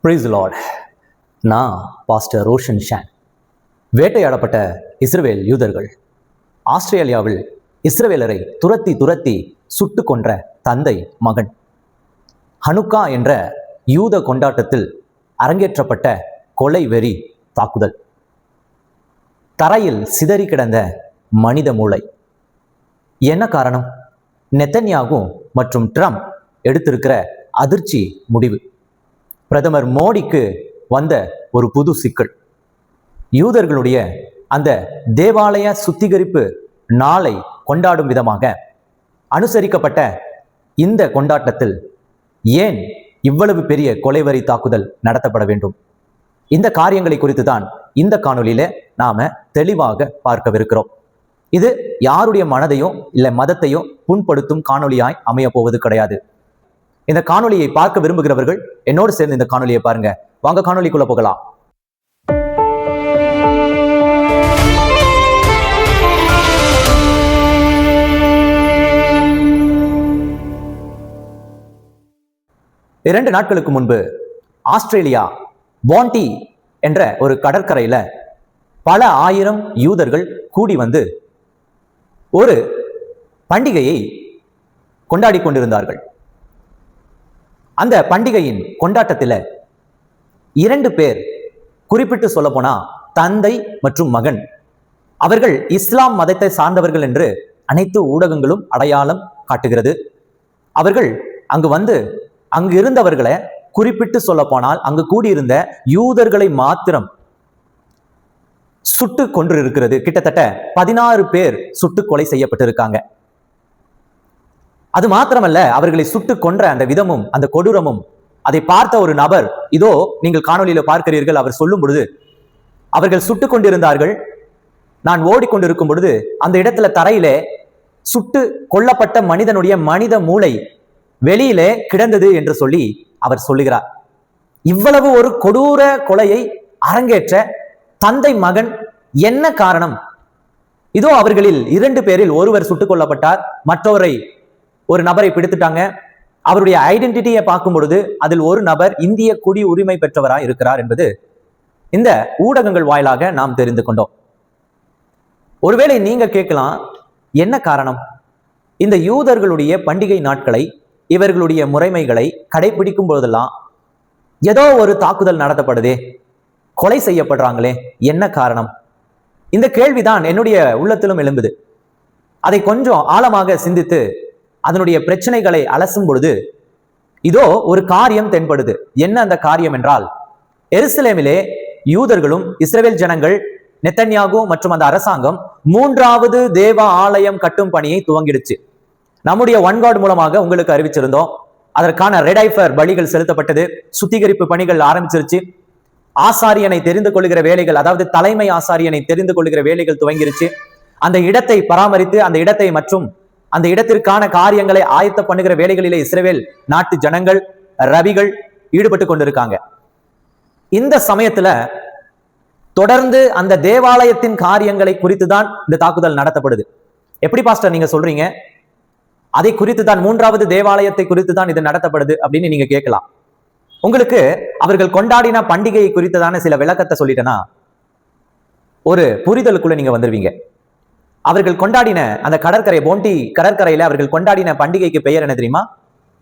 Price Lord. நான் pastor Roshan Shan. வேட்டையாடப்பட்ட இஸ்ரவேல் யூதர்கள் ஆஸ்திரேலியாவில் இஸ்ரவேலரை துரத்தி துரத்தி சுட்டு கொன்ற தந்தை மகன். ஹனுக்கா என்ற யூத கொண்டாட்டத்தில் அரங்கேற்றப்பட்ட கொலை வெறி தாக்குதல். தரையில் சிதறி கிடந்த மனித மூளை. என்ன காரணம்? நெத்தன்யாகு மற்றும் ட்ரம்ப் எடுத்திருக்கிற அதிர்ச்சி முடிவு. பிரதமர் மோடிக்கு வந்த ஒரு புது சிக்கல். யூதர்களுடைய அந்த தேவாலய சுத்திகரிப்பு நாளை கொண்டாடும் விதமாக அனுசரிக்கப்பட்ட இந்த கொண்டாட்டத்தில் ஏன் இவ்வளவு பெரிய கொலைவரி தாக்குதல் நடத்தப்பட வேண்டும்? இந்த காரியங்களை குறித்து தான் இந்த காணொலியில நாம தெளிவாக பார்க்கவிருக்கிறோம். இது யாருடைய மனதையும் இல்லை மதத்தையும் புண்படுத்தும் காணொலியாய் அமைய போவது கிடையாது. இந்த காணொலியை பார்க்க விரும்புகிறவர்கள் என்னோடு சேர்ந்து இந்த காணொலியை பாருங்க. வாங்க காணொலிக்குள்ள போகலாம். இரண்டு நாட்களுக்கு முன்பு ஆஸ்திரேலியா பாண்டி என்ற ஒரு கடற்கரையில பல ஆயிரம் யூதர்கள் கூடி வந்து ஒரு பண்டிகையை கொண்டாடி கொண்டிருந்தார்கள். அந்த பண்டிகையின் கொண்டாட்டத்தில் இரண்டு பேர், குறிப்பிட்டு சொல்ல போனா தந்தை மற்றும் மகன், அவர்கள் இஸ்லாம் மதத்தை சார்ந்தவர்கள் என்று அனைத்து ஊடகங்களும் அடையாளம் காட்டுகிறது. அவர்கள் அங்கு வந்து அங்கு இருந்தவர்களை, குறிப்பிட்டு சொல்ல போனால் அங்கு கூடியிருந்த யூதர்களை மாத்திரம் சுட்டு கொன்று இருக்கிறது. கிட்டத்தட்ட 16 பேர் சுட்டு கொலை செய்யப்பட்டிருக்காங்க. அது மாத்திரமல்ல, அவர்களை சுட்டு கொன்ற அந்த விதமும் அந்த கொடூரமும் அதை பார்த்த ஒரு நபர், இதோ நீங்கள் காணொலியில பார்க்கிறீர்கள், அவர் சொல்லும் பொழுது, அவர்கள் சுட்டு கொண்டிருந்தார்கள். நான் ஓடிக்கொண்டிருக்கும் பொழுது அந்த இடத்துல தரையிலே சுட்டு கொல்லப்பட்ட மனிதனுடைய மனித மூளை வெளியிலே கிடந்தது என்று சொல்லி அவர் சொல்லுகிறார். இவ்வளவு ஒரு கொடூர கொலையை அரங்கேற்ற தந்தை மகன் என்ன காரணம்? இதோ அவர்களில் 2 பேரில் ஒருவர் சுட்டுக் கொல்லப்பட்டார், மற்றவரை ஒரு நபரை பிடித்துட்டாங்க. அவருடைய ஐடென்டிட்டியை பார்க்கும் பொழுது அதில் ஒரு நபர் இந்திய குடி உரிமை பெற்றவராய் இருக்கிறார் என்பது இந்த ஊடகங்கள் வாயிலாக நாம் தெரிந்து கொண்டோம். ஒருவேளை நீங்க கேட்கலாம், என்ன காரணம்? இந்த யூதர்களுடைய பண்டிகை நாட்களை, இவர்களுடைய முறைமைகளை கடைபிடிக்கும் பொழுதெல்லாம் ஏதோ ஒரு தாக்குதல் நடத்தப்படுதே, கொலை செய்யப்படுறாங்களே, என்ன காரணம்? இந்த கேள்விதான் என்னுடைய உள்ளத்திலும் எழும்புது. அதை கொஞ்சம் ஆழமாக சிந்தித்து அதனுடைய பிரச்சனைகளை அலசும் பொழுது இதோ ஒரு காரியம் தென்படுது. என்ன அந்த காரியம் என்றால், எருசலேமிலே யூதர்களும் இஸ்ரவேல் ஜனங்கள், நெத்தன்யாகு மற்றும் அந்த அரசாங்கம் 3வது தேவ ஆலயம் கட்டும் பணியை துவங்கிடுச்சு. நம்முடைய ஒன்காட் மூலமாக உங்களுக்கு அறிவிச்சிருந்தோம். அதற்கான ரெடைஃபர் பலிகள் செலுத்தப்பட்டது. சுத்திகரிப்பு பணிகள் ஆரம்பிச்சிருச்சு. ஆசாரியனை தெரிந்து கொள்கிற வேலைகள், அதாவது தலைமை ஆசாரியனை தெரிந்து கொள்கிற வேலைகள் துவங்கிருச்சு. அந்த இடத்தை பராமரித்து அந்த இடத்தை மற்றும் அந்த இடத்திற்கான காரியங்களை ஆயத்த பண்ணுகிற வேலைகளிலே இஸ்ரவேல் நாட்டு ஜனங்கள், ரவிகள் ஈடுபட்டு கொண்டிருக்காங்க. இந்த சமயத்துல தொடர்ந்து அந்த தேவாலயத்தின் காரியங்களை குறித்து தான் இந்த தாக்குதல் நடத்தப்படுது. எப்படி பாஸ்டர் நீங்க சொல்றீங்க? அதை குறித்து தான், 3வது தேவாலயத்தை குறித்து தான் இது நடத்தப்படுது அப்படின்னு நீங்க கேட்கலாம். உங்களுக்கு அவர்கள் கொண்டாடின பண்டிகையை குறித்ததான சில விளக்கத்தை சொல்லிட்டேன்னா ஒரு புரிதலுக்குள்ள நீங்க வந்துருவீங்க. அவர்கள் கொண்டாடின அந்த கடற்கரை, போண்டி கடற்கரையில அவர்கள் கொண்டாடின பண்டிகைக்கு பெயர் என்ன தெரியுமா?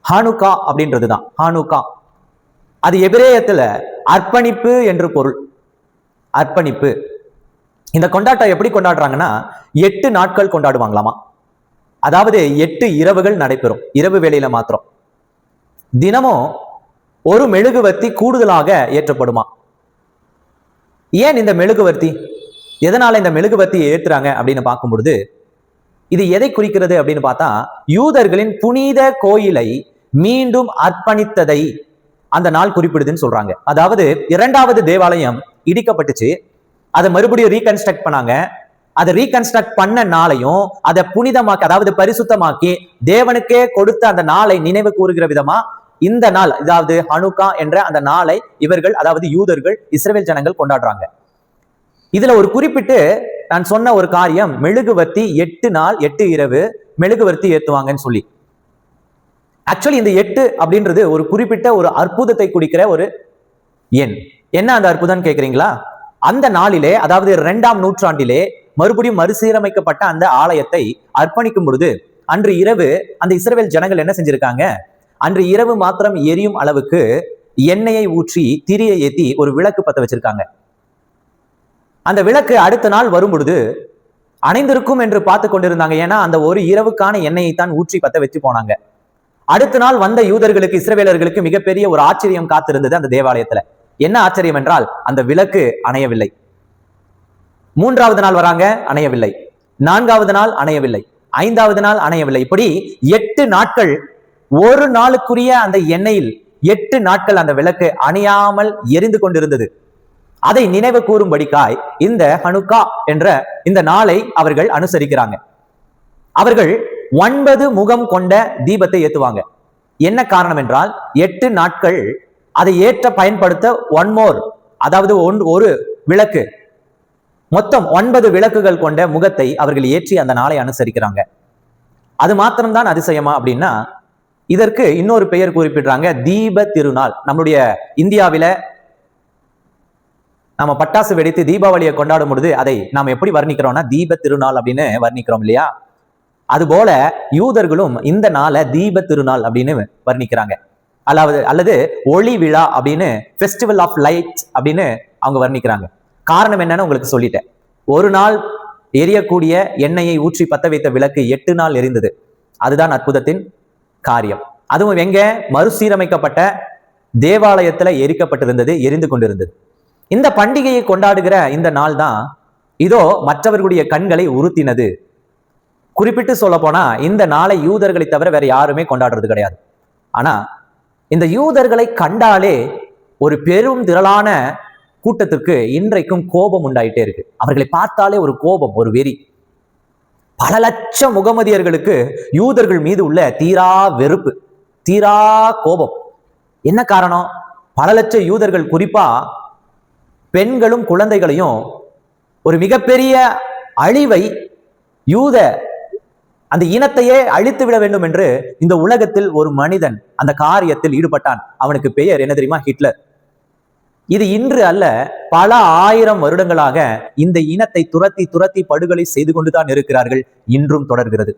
ஹானுக்கா அப்படின்றதுதான். ஹானுக்கா, அது எபிரேயத்துல அர்ப்பணிப்பு என்று பொருள். அர்ப்பணிப்பு. இந்த கொண்டாட்டம் எப்படி கொண்டாடுறாங்கன்னா 8 நாட்கள் கொண்டாடுவாங்களாமா. அதாவது 8 இரவுகள் நடைபெறும். இரவு வேளையில மாத்திரம் தினமும் ஒரு மெழுகுவர்த்தி கூடுதலாக ஏற்றப்படுமா. ஏன் இந்த மெழுகுவர்த்தி? எதனால இந்த மெழுகுவர்த்தியை ஏற்றுறாங்க அப்படின்னு பார்க்கும் பொழுது இது எதை குறிக்கிறது அப்படின்னு பார்த்தா, யூதர்களின் புனித கோயிலை மீண்டும் அர்ப்பணித்ததை அந்த நாள் குறிப்பிடுதுன்னு சொல்றாங்க. அதாவது 2வது தேவாலயம் இடிக்கப்பட்டுச்சு, அதை மறுபடியும் ரீகன்ஸ்ட்ரக்ட் பண்ணாங்க. அதை ரீகன்ஸ்ட்ரக்ட் பண்ண நாளையும் அதை புனிதமாக்கி, அதாவது பரிசுத்தமாக்கி தேவனுக்கே கொடுத்த அந்த நாளை நினைவு கூறுகிற விதமா இந்த நாள், அதாவது ஹனுக்கா என்ற அந்த நாளை இவர்கள், அதாவது யூதர்கள், இஸ்ரவேல் ஜனங்கள் கொண்டாடுறாங்க. இதுல ஒரு குறிப்பிட்டு நான் சொன்ன ஒரு காரியம், மெழுகுவர்த்தி 8 நாள் 8 இரவு மெழுகுவர்த்தி ஏத்துவாங்கன்னு சொல்லி. ஆக்சுவலி இந்த 8 அப்படின்றது ஒரு குறிப்பிட்ட ஒரு அற்புதத்தை குறிக்கிற ஒரு எண். என்ன அந்த அற்புதம் கேட்கிறீங்களா? அந்த நாளிலே, அதாவது 2ஆம் நூற்றாண்டிலே மறுபடியும் மறுசீரமைக்கப்பட்ட அந்த ஆலயத்தை அர்ப்பணிக்கும் பொழுது அன்று இரவு அந்த இஸ்ரவேல் ஜனங்கள் என்ன செஞ்சிருக்காங்க? அன்று இரவு மாத்திரம் எரியும் அளவுக்கு எண்ணெயை ஊற்றி திரியை ஏத்தி ஒரு விளக்கு பத்த வச்சிருக்காங்க. அந்த விளக்கு அடுத்த நாள் வரும் பொழுது அணைந்திருக்கும் என்று பார்த்து கொண்டிருந்தாங்க. ஏன்னா அந்த ஒரு இரவுக்கான எண்ணெயை தான் ஊற்றி பத்த வச்சு போனாங்க. அடுத்த நாள் வந்த யூதர்களுக்கு, இஸ்ரவேலர்களுக்கு மிகப்பெரிய ஒரு ஆச்சரியம் காத்திருந்தது அந்த தேவாலயத்துல. என்ன ஆச்சரியம் என்றால், அந்த விளக்கு அணையவில்லை. 3ஆவது நாள் வராங்க, அணையவில்லை. 4ஆவது நாள் அணையவில்லை. 5ஆவது நாள் அணையவில்லை. இப்படி 8 நாட்கள், ஒரு நாளுக்குரிய அந்த எண்ணெயில் 8 நாட்கள் அந்த விளக்கு அணையாமல் எரிந்து கொண்டிருந்தது. அதை நினைவு கூறும்படிக்காய் இந்த ஹனுக்கா என்ற இந்த நாளை அவர்கள் அனுசரிக்கிறாங்க. அவர்கள் 9 முகம் கொண்ட தீபத்தை ஏத்துவாங்க. என்ன காரணம் என்றால், 8 நாட்கள் அதை ஏற்ற பயன்படுத்த ஒன் மோர், அதாவது ஒரு விளக்கு, மொத்தம் 9 விளக்குகள் கொண்ட முகத்தை அவர்கள் ஏற்றி அந்த நாளை அனுசரிக்கிறாங்க. அது மாத்திரம்தான் அதிசயமா அப்படின்னா, இதற்கு இன்னொரு பெயர் குறிப்பிடுறாங்க, தீப திருநாள். நம்முடைய இந்தியாவில நம்ம பட்டாசு வெடித்து தீபாவளியை கொண்டாடும் பொழுது அதை நாம் எப்படி வர்ணிக்கிறோம்னா தீப திருநாள் அப்படின்னு வர்ணிக்கிறோம் இல்லையா? அதுபோல யூதர்களும் இந்த நாளை தீப திருநாள் அப்படின்னு வர்ணிக்கிறாங்க. அல்லது ஒளி விழா அப்படின்னு, ஃபெஸ்டிவல் ஆஃப் லைட்ஸ் அப்படின்னு அவங்க வர்ணிக்கிறாங்க. காரணம் என்னன்னு உங்களுக்கு சொல்லிட்டேன். ஒரு நாள் எரியக்கூடிய எண்ணெயை ஊற்றி பத்த வைத்த விளக்கு 8 நாள் எரிந்தது. அதுதான் அற்புதத்தின் காரியம். அதுவும் எங்க? மறுசீரமைக்கப்பட்ட தேவாலயத்துல எரிக்கப்பட்டிருந்தது, எரிந்து கொண்டிருந்தது. இந்த பண்டிகையை கொண்டாடுகிற இந்த நாள் தான் இதோ மற்றவர்களுடைய கண்களை உறுத்தினது. குறிப்பிட்டு சொல்ல போனா இந்த நாளை யூதர்களை தவிர வேற யாருமே கொண்டாடுறது கிடையாது. ஆனா இந்த யூதர்களை கண்டாலே ஒரு பெரும் திரளான கூட்டத்திற்கு இன்றைக்கும் கோபம் உண்டாயிட்டே இருக்கு. அவர்களை பார்த்தாலே ஒரு கோபம், ஒரு வெறி. பல லட்சம் முகமதியர்களுக்கு யூதர்கள் மீது உள்ள தீரா வெறுப்பு, தீரா கோபம். என்ன காரணம்? பல லட்சம் யூதர்கள், குறிப்பா பெண்களும் குழந்தைகளையும், ஒரு மிகப்பெரிய அழிவை, யூத அந்த இனத்தையே அழித்து விட வேண்டும் என்று இந்த உலகத்தில் ஒரு மனிதன் அந்த காரியத்தில் ஈடுபட்டான். அவனுக்கு பெயர் என்ன தெரியுமா? ஹிட்லர். இது இன்று அல்ல, பல 1000 வருடங்களாக இந்த இனத்தை துரத்தி துரத்தி படுகொலை செய்து கொண்டுதான் இருக்கிறார்கள். இன்றும் தொடர்கிறது.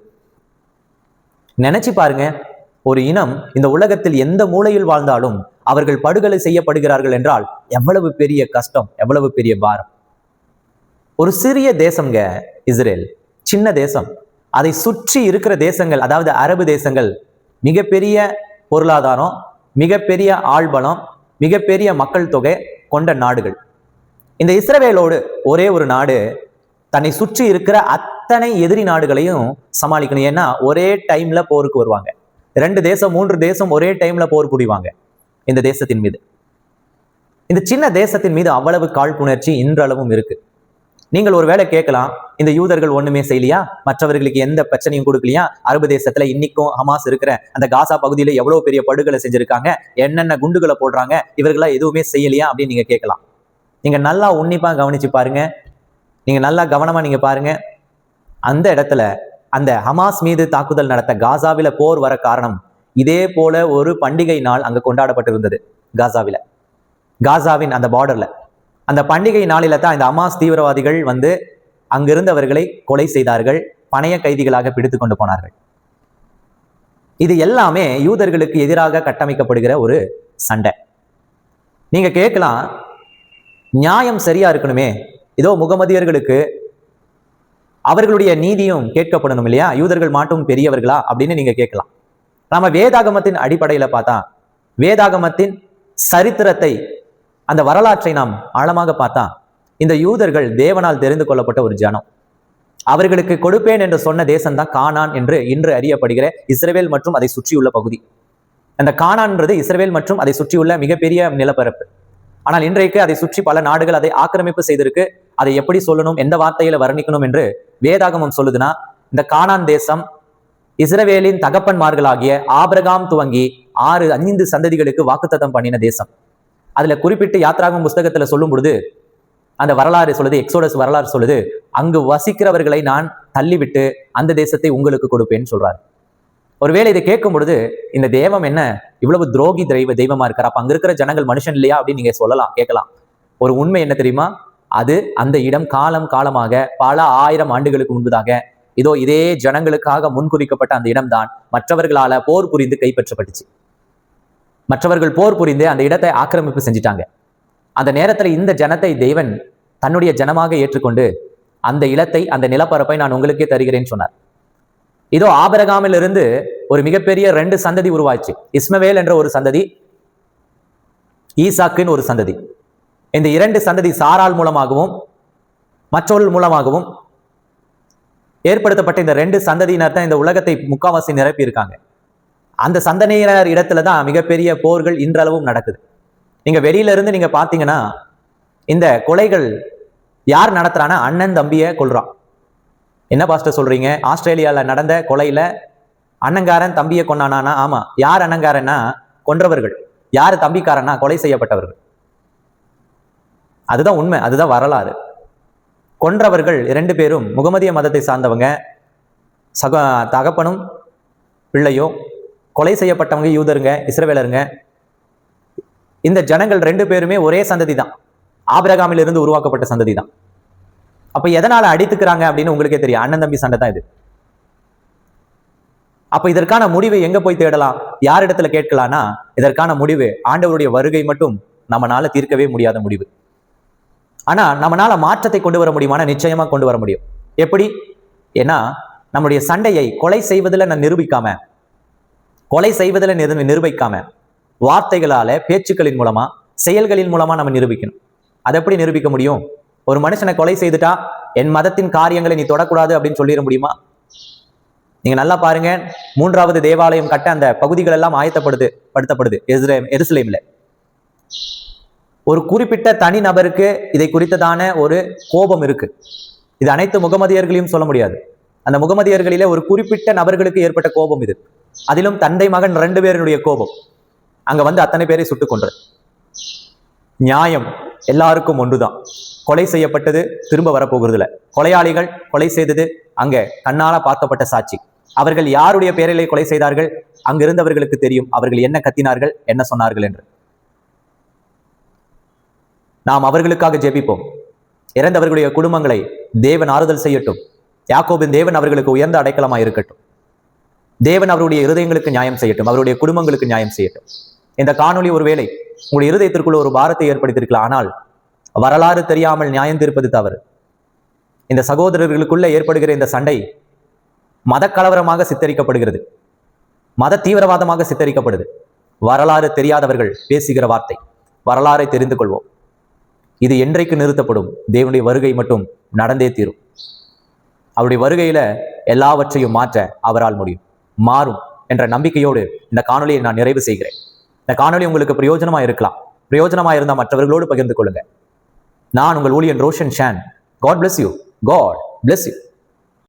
நினைச்சு பாருங்க, ஒரு இனம் இந்த உலகத்தில் எந்த மூலையில் வாழ்ந்தாலும் அவர்கள் படுகொலை செய்யப்படுகிறார்கள் என்றால் எவ்வளவு பெரிய கஷ்டம், எவ்வளவு பெரிய பாரம். ஒரு சிறிய தேசம்ங்க இஸ்ரேல், சின்ன தேசம். அதை சுற்றி இருக்கிற தேசங்கள், அதாவது அரபு தேசங்கள், மிகப்பெரிய பொருளாதாரம், மிகப்பெரிய ஆள்பலம், மிகப்பெரிய மக்கள் தொகை கொண்ட நாடுகள். இந்த இஸ்ரவேலோடு ஒரே ஒரு நாடு தன்னை சுற்றி இருக்கிற அத்தனை எதிரி நாடுகளையும் சமாளிக்கணும். ஏன்னா ஒரே டைம்ல போருக்கு வருவாங்க. 2 தேசம் 3 தேசம் ஒரே டைம்ல போர் புரிவாங்க இந்த தேசத்தின் மீது. இந்த சின்ன தேசத்தின் மீது அவ்வளவு காழ்ப்புணர்ச்சி இன்றளவும் இருக்கு. நீங்கள் ஒரு வேளை கேட்கலாம், இந்த யூதர்கள் ஒண்ணுமே செய்யலையா? மற்றவர்களுக்கு எந்த பிரச்சனையும் கொடுக்கலையா? அரபு தேசத்துல இன்னைக்கும் ஹமாஸ் இருக்கிற அந்த காசா பகுதியில எவ்வளவு பெரிய படுகொலை செஞ்சிருக்காங்க, என்னென்ன குண்டுகளை போடுறாங்க, இவர்களா எதுவுமே செய்யலையா அப்படின்னு நீங்க கேட்கலாம். நீங்க நல்லா உன்னிப்பா கவனிச்சு பாருங்க, நீங்க நல்லா கவனமா நீங்க பாருங்க. அந்த இடத்துல அந்த ஹமாஸ் மீது தாக்குதல் நடத்த காசாவில போர் வர காரணம் இதே போல ஒரு பண்டிகை நாள் அங்க கொண்டாடப்பட்டிருந்தது. காசாவின் அந்த பார்டர்ல அந்த பண்டிகை நாளில தான் இந்த ஹமாஸ் தீவிரவாதிகள் வந்து அங்கிருந்தவர்களை கொலை செய்தார்கள், பணைய கைதிகளாக பிடித்து கொண்டு போனார்கள். இது எல்லாமே யூதர்களுக்கு எதிராக கட்டமைக்கப்படுகிற ஒரு சண்டை. நீங்க கேட்கலாம், நியாயம் சரியா இருக்கணுமே, இதோ முகமதியர்களுக்கு அவர்களுடைய நீதியும் கேட்கப்படணும் இல்லையா? யூதர்கள் மாட்டும் பெரியவர்களா அப்படின்னு நீங்க கேட்கலாம். நாம வேதாகமத்தின் அடிப்படையில பார்த்தா, வேதாகமத்தின் சரித்திரத்தை, அந்த வரலாற்றை நாம் ஆழமாக பார்த்தா, இந்த யூதர்கள் தேவனால் தெரிந்து கொள்ளப்பட்ட ஒரு ஜனம். அவர்களுக்கு கொடுப்பேன் என்று சொன்ன தேசம்தான் கானான் என்று இன்று அறியப்படுகிற இஸ்ரவேல் மற்றும் அதை சுற்றியுள்ள பகுதி. அந்த கானான்ன்றது இஸ்ரவேல் மற்றும் அதை சுற்றியுள்ள மிகப்பெரிய நிலப்பரப்பு. ஆனால் இன்றைக்கு அதை சுற்றி பல நாடுகள் அதை ஆக்கிரமிப்பு செய்திருக்கு. அதை எப்படி சொல்லணும், எந்த வார்த்தையில வர்ணிக்கணும் என்று வேதாகமம் சொல்லுதுன்னா, இந்த கானான் தேசம் இஸ்ரவேலின் தகப்பன்மார்களாகிய ஆபிரகாம் துவங்கி 5 சந்ததிகளுக்கு வாக்குத்தத்தம் பண்ணின தேசம். அதுல குறிப்பிட்டு யாத்ராகமம் புஸ்தகத்துல சொல்லும் பொழுது அந்த வரலாறு சொல்லுது, எக்ஸோடஸ் வரலாறு சொல்லுது, அங்கு வசிக்கிறவர்களை நான் தள்ளிவிட்டு அந்த தேசத்தை உங்களுக்கு கொடுப்பேன்னு சொல்றாரு. ஒருவேளை இதை கேட்கும் பொழுது இந்த தெய்வம் என்ன இவ்வளவு துரோகி தெய்வமா இருக்கார், அப்ப அங்க இருக்கிற ஜனங்கள் மனுஷன் இல்லையா அப்படின்னு நீங்க சொல்லலாம், கேட்கலாம். ஒரு உண்மை என்ன தெரியுமா? அது அந்த இடம் காலம் காலமாக பல ஆயிரம் ஆண்டுகளுக்கு முன்பதாக இதோ இதே ஜனங்களுக்காக முன்குறிக்கப்பட்ட அந்த இடம்தான் மற்றவர்களால போர் புரிந்து கைப்பற்றப்பட்டுச்சு. மற்றவர்கள் போர் புரிந்து அந்த இடத்தை ஆக்கிரமிப்பு செஞ்சிட்டாங்க. அந்த நேரத்துல இந்த ஜனத்தை தேவன் தன்னுடைய ஜனமாக ஏற்றுக்கொண்டு அந்த இடத்தை, அந்த நிலப்பரப்பை நான் உங்களுக்கே தருகிறேன்னு சொன்னார். இதோ ஆபிரகாமிலிருந்து ஒரு மிகப்பெரிய 2 சந்ததி உருவாச்சு. இஸ்மவேல் என்ற ஒரு சந்ததி, ஈசாக்குன்னு ஒரு சந்ததி. இந்த 2 சந்ததி சாராள் மூலமாகவும் மற்றவர்கள் மூலமாகவும் ஏற்படுத்தப்பட்ட இந்த 2 சந்ததியினர் தான் இந்த உலகத்தை முக்காவாசி நிரப்பி இருக்காங்க. அந்த சந்ததியினர் இடத்துல தான் மிகப்பெரிய போர்கள் இன்றளவும் நடக்குது. நீங்க வெளியில இருந்து நீங்க பாத்தீங்கன்னா இந்த கொலைகள் யார் நடத்துறான்னா அண்ணன் தம்பியை கொல்றான். என்ன பாஸ்டர் சொல்றீங்க? ஆஸ்திரேலியால நடந்த கொலையில அண்ணங்காரன் தம்பியை கொண்டானா? ஆமா. யார் அண்ணங்காரன்னா கொன்றவர்கள், யார் தம்பிக்காரன்னா கொலை செய்யப்பட்டவர்கள். அதுதான் உண்மை, அதுதான் வரலாறு. கொன்றவர்கள் 2 பேரும் முகமதிய மதத்தை சார்ந்தவங்க, தகப்பனும் பிள்ளையோ. கொலை செய்யப்பட்டவங்க யூதருங்க, இஸ்ரவேலருங்க. இந்த ஜனங்கள் 2 பேருமே ஒரே சந்ததி தான், ஆபிரகாமில் இருந்து உருவாக்கப்பட்ட சந்ததி தான். அப்ப எதனால அடித்துக்கிறாங்க அப்படின்னு உங்களுக்கே தெரியும். அண்ணன் தம்பி சண்டை தான் இது. அப்ப இதற்கான முடிவை எங்க போய் தேடலாம், யார் இடத்துல கேட்கலாம்னா, இதற்கான முடிவு ஆண்டவருடைய வருகை மட்டும் நம்மளால தீர்க்கவே முடியாத முடிவு. ஆனா நம்மளால மாற்றத்தை கொண்டு வர முடியுமானா நிச்சயமா கொண்டு வர முடியும். எப்படி? ஏன்னா நம்முடைய சண்டையை கொலை செய்வதில் நான் நிரூபிக்காம, கொலை செய்வதில் நிரூபிக்காம வார்த்தைகளால, பேச்சுக்களின் மூலமா, செயல்களின் மூலமா நம்ம நிரூபிக்கணும். அதை எப்படி நிரூபிக்க முடியும்? ஒரு மனுஷனை கொலை செய்துட்டா என் மதத்தின் காரியங்களை நீ தொடக்கூடாது அப்படின்னு சொல்லிட முடியுமா? நீங்க நல்லா பாருங்க, 3வது தேவாலயம் கட்ட அந்த பகுதிகள் எல்லாம் ஆயத்தப்படுத்தப்படுது எருசலேம்ல. ஒரு குறிப்பிட்ட தனி நபருக்கு இதை குறித்ததான ஒரு கோபம் இருக்கு. இது அனைத்து முகமதியர்களையும் சொல்ல முடியாது. அந்த முகமதியர்களிலே ஒரு குறிப்பிட்ட நபர்களுக்கு ஏற்பட்ட கோபம் இது. அதிலும் தந்தை மகன் 2 பேருடைய கோபம். அங்க வந்து அத்தனை பேரை சுட்டுக் கொன்ற நியாயம் எல்லாருக்கும் ஒன்றுதான். கொலை செய்யப்பட்டது திரும்ப வரப்போகிறதுல. கொலையாளிகள் கொலை செய்தது அங்க கண்ணால பார்க்கப்பட்ட சாட்சி. அவர்கள் யாருடைய பேரிலே கொலை செய்தார்கள்? அங்கிருந்தவர்களுக்கு தெரியும் அவர்கள் என்ன கத்தினார்கள், என்ன சொன்னார்கள் என்று. நாம் அவர்களுக்காக ஜெபிப்போம். இறந்தவர்களுடைய குடும்பங்களை தேவன் ஆறுதல் செய்யட்டும். யாக்கோபின் தேவன் அவர்களுக்கு உயர்ந்த அடைக்கலமாய் இருக்கட்டும். தேவன் அவருடைய இருதயங்களுக்கு நியாயம் செய்யட்டும், அவருடைய குடும்பங்களுக்கு நியாயம் செய்யட்டும். இந்த காணொளி ஒருவேளை உங்களுடைய இருதயத்திற்குள்ள ஒரு பாரத்தை ஏற்படுத்தியிருக்கலாம். ஆனால் வரலாறு தெரியாமல் நியாயம் தீர்ப்பது தவறு. இந்த சகோதரர்களுக்குள்ள ஏற்படுகிற இந்த சண்டை மத கலவரமாக சித்தரிக்கப்படுகிறது, மத தீவிரவாதமாக சித்தரிக்கப்படுது. வரலாறு தெரியாதவர்கள் பேசுகிற வார்த்தை. வரலாறை தெரிந்து கொள்வோம். இது என்றைக்கு நிறுத்தப்படும்? தேவனுடைய வருகை மட்டும் நடந்தே தீரும். அவருடைய வருகையில எல்லாவற்றையும் மாற்ற அவரால் முடியும், மாறும் என்ற நம்பிக்கையோடு இந்த காணொலியை நான் நிறைவு செய்கிறேன். இந்த காணொலி உங்களுக்கு பிரயோஜனமா இருக்கலாம். பிரயோஜனமா இருந்தால் மற்றவர்களோடு பகிர்ந்து கொள்ளுங்க. நான் உங்கள் ஊழியன் Roshan Shan. God bless you. God bless you.